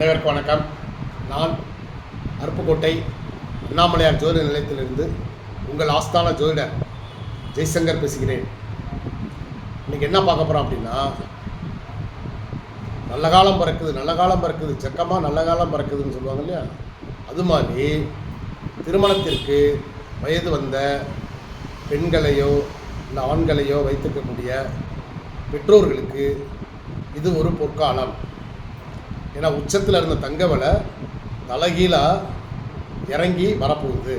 அனைவருக்கும் வணக்கம். நான் அருப்புக்கோட்டை அண்ணாமலையார் ஜோதிட நிலையத்திலிருந்து உங்கள் ஆஸ்தான ஜோதிடர் ஜெய்சங்கர் பேசுகிறேன். இன்றைக்கி என்ன பார்க்க போகிறோம் அப்படின்னா, நல்ல காலம் பறக்குது செக்கமாக நல்ல காலம் பறக்குதுன்னு சொல்லுவாங்க இல்லையா, அது மாதிரி திருமணத்திற்கு வயது வந்த பெண்களையோ இல்லை ஆண்களையோ வைத்திருக்கக்கூடிய பெற்றோர்களுக்கு இது ஒரு பொற்காலம். ஏன்னா உச்சத்தில் இருந்த தங்க விலை தலைகீழாக இறங்கி வரப்போகுது.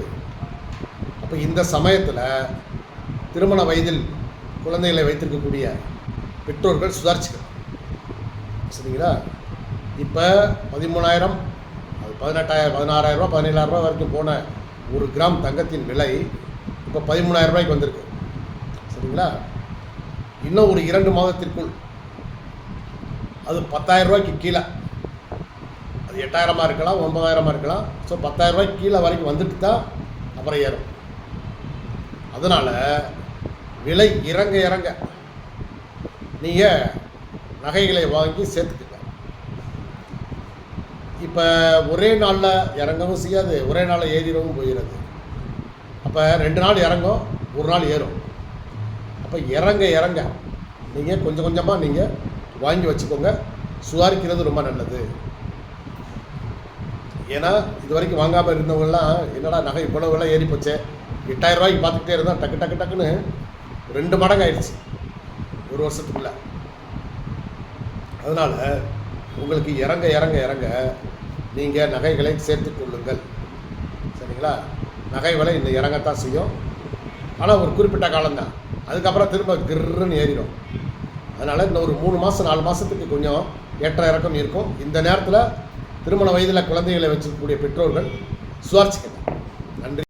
அப்போ இந்த சமயத்தில் திருமண வயதில் குழந்தைகளை வைத்திருக்கக்கூடிய பெற்றோர்கள் சுதாரிச்சுக்கணும், சரிங்களா? இப்போ 13,000 அது 18,000 16,000 ரூபா 17,000 ரூபா வரைக்கும் போன ஒரு கிராம் தங்கத்தின் விலை இப்போ 13,000 ரூபாய்க்கு வந்திருக்கு, சரிங்களா? இன்னும் ஒரு 2 மாதத்திற்குள் அது 10,000 ரூபாய்க்கு கீழே, அது 8,000 இருக்கலாம் 9,000 இருக்கலாம். ஸோ 10,000 ரூபாய்க்கு கீழே வரைக்கும் வந்துட்டு தான் அப்புறம் ஏறும். அதனால் விலை இறங்க இறங்க நீங்கள் நகைகளை வாங்கி சேர்த்துக்கங்க. இப்போ ஒரே நாளில் இறங்கவும் செய்யாது, ஒரே நாளில் ஏறிடவும் போயிடுது. அப்போ 2 நாள் இறங்கும், 1 நாள் ஏறும். அப்போ இறங்க இறங்க நீங்கள் கொஞ்சம் கொஞ்சமாக நீங்கள் வாங்கி வச்சுக்கோங்க. சுதாரிக்கிறது ரொம்ப நல்லது. ஏன்னா இது வரைக்கும் வாங்காமல் இருந்தவங்கலாம் என்னடா நகை இவ்வளோ விலை ஏறி போச்சே, 8,000 ரூபாய்க்கு பார்த்துக்கிட்டே இருந்தால் டக்குன்னு 2 மடங்கு ஆயிடுச்சு ஒரு வருஷத்துக்குள்ள. அதனால் உங்களுக்கு இறங்க இறங்க இறங்க நீங்கள் நகைகளை சேர்த்து கொள்ளுங்கள், சரிங்களா? நகை விலை இன்னும் இறங்கத்தான் செய்யும், ஆனால் ஒரு குறிப்பிட்ட காலம்தான். அதுக்கப்புறம் திரும்ப கிர்ன்னு ஏறிடும். அதனால் இந்த ஒரு 3 மாதம் 4 மாதத்துக்கு கொஞ்சம் ஏற்ற இறக்கம் இருக்கும். இந்த நேரத்தில் திருமண வயதில் குழந்தைகளை வச்சிருக்கக்கூடிய பெற்றோர்கள் சுதாரிச்சுக்கங்க. நன்றி.